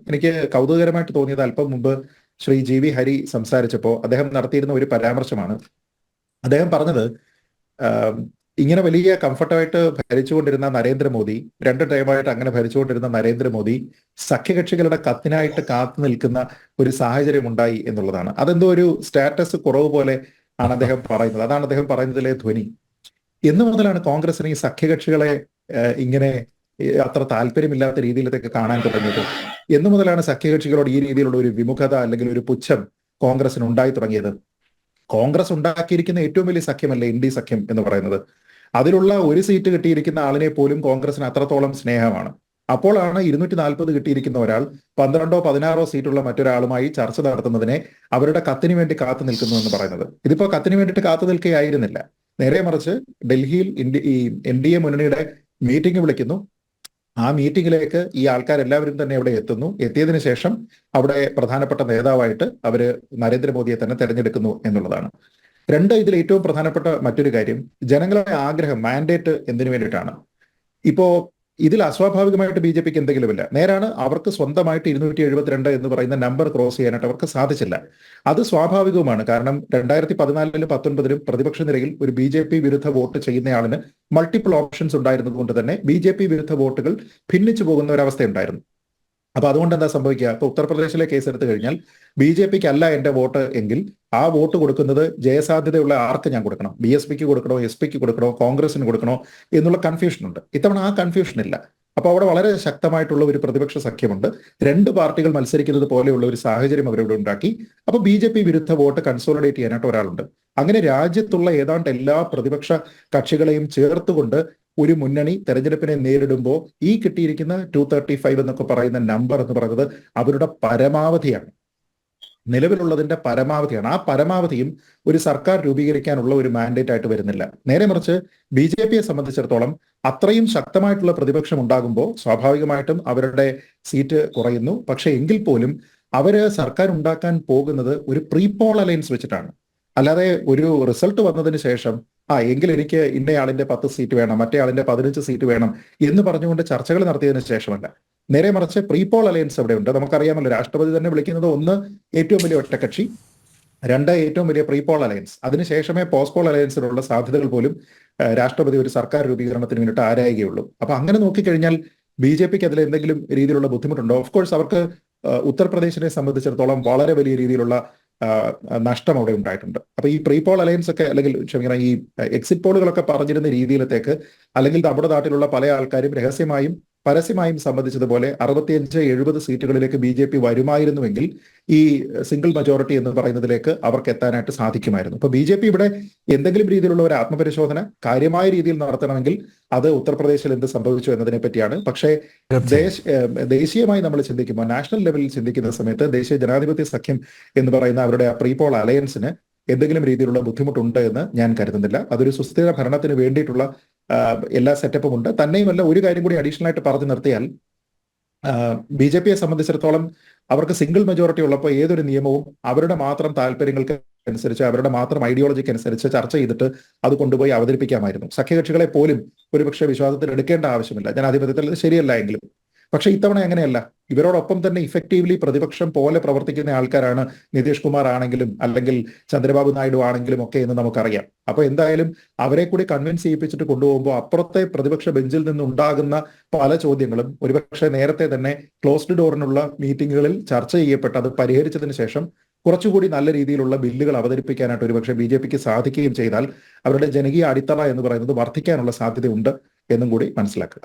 എനിക്ക് കൗതുകകരമായിട്ട് തോന്നിയത് അല്പം മുമ്പ് ശ്രീ ജി വി ഹരി സംസാരിച്ചപ്പോൾ അദ്ദേഹം നടത്തിയിരുന്ന ഒരു പരാമർശമാണ്. അദ്ദേഹം പറഞ്ഞത് ഇങ്ങനെ വലിയ കംഫർട്ടായിട്ട് ഭരിച്ചുകൊണ്ടിരുന്ന നരേന്ദ്രമോദി, 2 ടൈമായിട്ട് അങ്ങനെ ഭരിച്ചുകൊണ്ടിരുന്ന നരേന്ദ്രമോദി സഖ്യകക്ഷികളുടെ കത്തിനായിട്ട് കാത്തു നിൽക്കുന്ന ഒരു സാഹചര്യം ഉണ്ടായി എന്നുള്ളതാണ്. അതെന്തോ ഒരു സ്റ്റാറ്റസ് കുറവ് പോലെ ആണ് അദ്ദേഹം പറയുന്നത്. അതാണ് അദ്ദേഹം പറയുന്നതിലെ ധ്വനി. എന്നു മുതലാണ് കോൺഗ്രസിന് ഈ സഖ്യകക്ഷികളെ ഇങ്ങനെ അത്ര താല്പര്യമില്ലാത്ത രീതിയിലൊക്കെ കാണാൻ തുടങ്ങിയത്? എന്നു മുതലാണ് സഖ്യകക്ഷികളോട് ഈ രീതിയിലുള്ള ഒരു വിമുഖത അല്ലെങ്കിൽ ഒരു പുച്ഛം കോൺഗ്രസിന് ഉണ്ടായി തുടങ്ങിയത്? കോൺഗ്രസ് ഉണ്ടാക്കിയിരിക്കുന്ന ഏറ്റവും വലിയ സഖ്യമല്ലേ ഇന്ത്യ സഖ്യം എന്ന് പറയുന്നത്. അതിലുള്ള ഒരു സീറ്റ് കിട്ടിയിരിക്കുന്ന ആളിനെ പോലും കോൺഗ്രസിന് അത്രത്തോളം സ്നേഹമാണ്. അപ്പോഴാണ് 240 കിട്ടിയിരിക്കുന്ന ഒരാൾ 12-16 സീറ്റുള്ള മറ്റൊരാളുമായി ചർച്ച നടത്തുന്നതിനെ അവരുടെ കത്തിന് വേണ്ടി കാത്തു നിൽക്കുന്നു എന്ന് പറയുന്നത്. ഇതിപ്പോ കത്തിന് വേണ്ടിയിട്ട് കാത്തു നിൽക്കുകയായിരുന്നില്ല. നേരെ മറിച്ച് ഡൽഹിയിൽ NDA മുന്നണിയുടെ മീറ്റിംഗ് വിളിക്കുന്നു. ആ മീറ്റിംഗിലേക്ക് ഈ ആൾക്കാരെല്ലാവരും തന്നെ അവിടെ എത്തുന്നു. എത്തിയതിനു ശേഷം അവിടെ പ്രധാനപ്പെട്ട നേതാവായിട്ട് അവര് നരേന്ദ്രമോദിയെ തന്നെ തെരഞ്ഞെടുക്കുന്നു എന്നുള്ളതാണ്. ഇതിൽ ഏറ്റവും പ്രധാനപ്പെട്ട മറ്റൊരു കാര്യം, ജനങ്ങളുടെ ആഗ്രഹം, മാൻഡേറ്റ് എന്തിനു വേണ്ടിയിട്ടാണ്? ഇപ്പോ ഇതിൽ അസ്വാഭാവികമായിട്ട് BJPക്ക് എന്തെങ്കിലുമില്ല. നേരാണ്, അവർക്ക് സ്വന്തമായിട്ട് 272 എന്ന് പറയുന്ന നമ്പർ ക്രോസ് ചെയ്യാനായിട്ട് അവർക്ക് സാധിച്ചില്ല. അത് സ്വാഭാവികവുമാണ്. കാരണം 2014-ലും 19-ലും പ്രതിപക്ഷ നിരയിൽ ഒരു BJP വിരുദ്ധ വോട്ട് ചെയ്യുന്നയാളിന് മൾട്ടിപ്പിൾ ഓപ്ഷൻസ് ഉണ്ടായിരുന്നത് കൊണ്ട് തന്നെ BJP വിരുദ്ധ വോട്ടുകൾ ഭിന്നിച്ചു പോകുന്ന ഒരവസ്ഥയുണ്ടായിരുന്നു. അപ്പൊ അതുകൊണ്ട് എന്താ സംഭവിക്കുക? ഇപ്പൊ ഉത്തർപ്രദേശിലെ കേസ് എടുത്തു കഴിഞ്ഞാൽ BJPക്ക് അല്ല എന്റെ വോട്ട് എങ്കിൽ ആ വോട്ട് കൊടുക്കുന്നത് ജയസാധ്യതയുള്ള ആർക്ക് ഞാൻ കൊടുക്കണം? BSPക്ക് കൊടുക്കണോ, SPക്ക് കൊടുക്കണോ, കോൺഗ്രസിന് കൊടുക്കണോ എന്നുള്ള കൺഫ്യൂഷൻ ഉണ്ട്. ഇത്തവണ ആ കൺഫ്യൂഷൻ ഇല്ല. അപ്പൊ അവിടെ വളരെ ശക്തമായിട്ടുള്ള ഒരു പ്രതിപക്ഷ സഖ്യമുണ്ട്. 2 പാർട്ടികൾ മത്സരിക്കുന്നത് പോലെയുള്ള ഒരു സാഹചര്യം അവരിവിടെ ഉണ്ടാക്കി. അപ്പൊ BJP വിരുദ്ധ വോട്ട് കൺസോളിഡേറ്റ് ചെയ്യാനായിട്ട് ഒരാളുണ്ട്. അങ്ങനെ രാജ്യത്തുള്ള ഏതാണ്ട് എല്ലാ പ്രതിപക്ഷ കക്ഷികളെയും ചേർത്തുകൊണ്ട് ഒരു മുന്നണി തെരഞ്ഞെടുപ്പിനെ നേരിടുമ്പോൾ ഈ കിട്ടിയിരിക്കുന്ന 235 എന്നൊക്കെ പറയുന്ന നമ്പർ എന്ന് പറയുന്നത് അവരുടെ പരമാവധിയാണ്, നിലവിലുള്ളതിന്റെ പരമാവധിയാണ്. ആ പരമാവധിയും ഒരു സർക്കാർ രൂപീകരിക്കാനുള്ള ഒരു മാൻഡേറ്റ് ആയിട്ട് വരുന്നില്ല. നേരെ മറിച്ച് BJPയെ സംബന്ധിച്ചിടത്തോളം അത്രയും ശക്തമായിട്ടുള്ള പ്രതിപക്ഷം ഉണ്ടാകുമ്പോൾ സ്വാഭാവികമായിട്ടും അവരുടെ സീറ്റ് കുറയുന്നു. പക്ഷെ എങ്കിൽ പോലും അവര് സർക്കാർ ഉണ്ടാക്കാൻ പോകുന്നത് ഒരു പ്രീപോൾ അലയൻസ് വെച്ചിട്ടാണ്. അല്ലാതെ ഒരു റിസൾട്ട് വന്നതിന് ശേഷം എങ്കിൽ എനിക്ക് ഇന്നയാളിന്റെ 10 സീറ്റ് വേണം, മറ്റേ ആളിന്റെ 15 സീറ്റ് വേണം എന്ന് പറഞ്ഞുകൊണ്ട് ചർച്ചകൾ നടത്തിയതിനു ശേഷമല്ല. നേരെ മറിച്ച് പ്രീപോൾ അലയൻസ് അവിടെ ഉണ്ട്. നമുക്കറിയാമല്ലോ, രാഷ്ട്രപതി തന്നെ വിളിക്കുന്നത് 1 ഏറ്റവും വലിയ ഒറ്റക്കക്ഷി, 2 ഏറ്റവും വലിയ പ്രീപോൾ അലയൻസ്. അതിനുശേഷമേ പോസ്റ്റ്പോൾ അലയൻസിനുള്ള സാധ്യതകൾ പോലും രാഷ്ട്രപതി ഒരു സർക്കാർ രൂപീകരണത്തിന് വേണ്ടിയിട്ട് ആരായുകയുള്ളൂ. അപ്പൊ അങ്ങനെ നോക്കിക്കഴിഞ്ഞാൽ BJPക്ക് അതിൽ എന്തെങ്കിലും രീതിയിലുള്ള ബുദ്ധിമുട്ടുണ്ടോ? ഓഫ് കോഴ്സ് അവർക്ക് ഉത്തർപ്രദേശിനെ സംബന്ധിച്ചിടത്തോളം വളരെ വലിയ രീതിയിലുള്ള നഷ്ടം അവിടെ ഉണ്ടായിട്ടുണ്ട്. അപ്പൊ ഈ പ്രീപോൾ അലയൻസ് ഒക്കെ, അല്ലെങ്കിൽ ക്ഷമിക്കണം, ഈ എക്സിറ്റ് പോളുകളൊക്കെ പറഞ്ഞിരുന്ന രീതിയിലത്തേക്ക്, അല്ലെങ്കിൽ നമ്മുടെ നാട്ടിലുള്ള പല ആൾക്കാരും രഹസ്യമായും പരസ്യമായും സംബന്ധിച്ചതുപോലെ 65-70 സീറ്റുകളിലേക്ക് BJP വരുമായിരുന്നുവെങ്കിൽ ഈ സിംഗിൾ മെജോറിറ്റി എന്ന് പറയുന്നതിലേക്ക് അവർക്ക് എത്താനായിട്ട് സാധിക്കുമായിരുന്നു. അപ്പൊ BJP ഇവിടെ എന്തെങ്കിലും രീതിയിലുള്ള ഒരു ആത്മപരിശോധന കാര്യമായ രീതിയിൽ നടത്തണമെങ്കിൽ അത് ഉത്തർപ്രദേശിൽ എന്ത് സംഭവിച്ചു എന്നതിനെ പറ്റിയാണ്. പക്ഷേ ദേശീയമായി നമ്മൾ ചിന്തിക്കുമ്പോൾ, നാഷണൽ ലെവലിൽ ചിന്തിക്കുന്ന സമയത്ത് ദേശീയ ജനാധിപത്യ സഖ്യം എന്ന് പറയുന്ന അവരുടെ പ്രീപോൾ അലയൻസിന് എന്തെങ്കിലും രീതിയിലുള്ള ബുദ്ധിമുട്ടുണ്ട് എന്ന് ഞാൻ കരുതുന്നില്ല. അതൊരു സുസ്ഥിര ഭരണത്തിന് വേണ്ടിയിട്ടുള്ള എല്ലാ സെറ്റപ്പും ഉണ്ട്. തന്നെയുമല്ല, ഒരു കാര്യം കൂടി അഡീഷണൽ ആയിട്ട് പറഞ്ഞു നിർത്തിയാൽ, BJPയെ സംബന്ധിച്ചിടത്തോളം അവർക്ക് സിംഗിൾ മെജോറിറ്റി ഉള്ളപ്പോൾ ഏതൊരു നിയമവും അവരുടെ മാത്രം താല്പര്യങ്ങൾക്ക് അനുസരിച്ച്, അവരുടെ മാത്രം ഐഡിയോളജിക്ക് അനുസരിച്ച് ചർച്ച ചെയ്തിട്ട് അത് കൊണ്ടുപോയി അവതരിപ്പിക്കാമായിരുന്നു. സഖ്യകക്ഷികളെ പോലും ഒരുപക്ഷെ വിശ്വാസത്തിൽ എടുക്കേണ്ട ആവശ്യമില്ല, ജനാധിപത്യത്തിൽ അത് ശരിയല്ല എങ്കിലും. പക്ഷെ ഇത്തവണ അങ്ങനെയല്ല. ഇവരോടൊപ്പം തന്നെ ഇഫക്റ്റീവ്ലി പ്രതിപക്ഷം പോലെ പ്രവർത്തിക്കുന്ന ആൾക്കാരാണ് നിതീഷ് കുമാർ ആണെങ്കിലും അല്ലെങ്കിൽ ചന്ദ്രബാബു നായിഡു ആണെങ്കിലും ഒക്കെ എന്ന് നമുക്കറിയാം. അപ്പൊ എന്തായാലും അവരെ കൂടി കൺവിൻസ് ചെയ്യിപ്പിച്ചിട്ട് കൊണ്ടുപോകുമ്പോൾ അപ്പുറത്തെ പ്രതിപക്ഷ ബെഞ്ചിൽ നിന്നുണ്ടാകുന്ന പല ചോദ്യങ്ങളും ഒരുപക്ഷെ നേരത്തെ തന്നെ ക്ലോസ്ഡ് ഡോറിനുള്ള മീറ്റിങ്ങുകളിൽ ചർച്ച ചെയ്യപ്പെട്ട് അത് പരിഹരിച്ചതിന് ശേഷം കുറച്ചുകൂടി നല്ല രീതിയിലുള്ള ബില്ലുകൾ അവതരിപ്പിക്കാനായിട്ട് ഒരുപക്ഷെ BJPക്ക് സാധിക്കുകയും ചെയ്താൽ അവരുടെ ജനകീയ അടിത്തറ എന്ന് പറയുന്നത് വർദ്ധിക്കാനുള്ള സാധ്യതയുണ്ട് എന്നും കൂടി മനസ്സിലാക്കുക.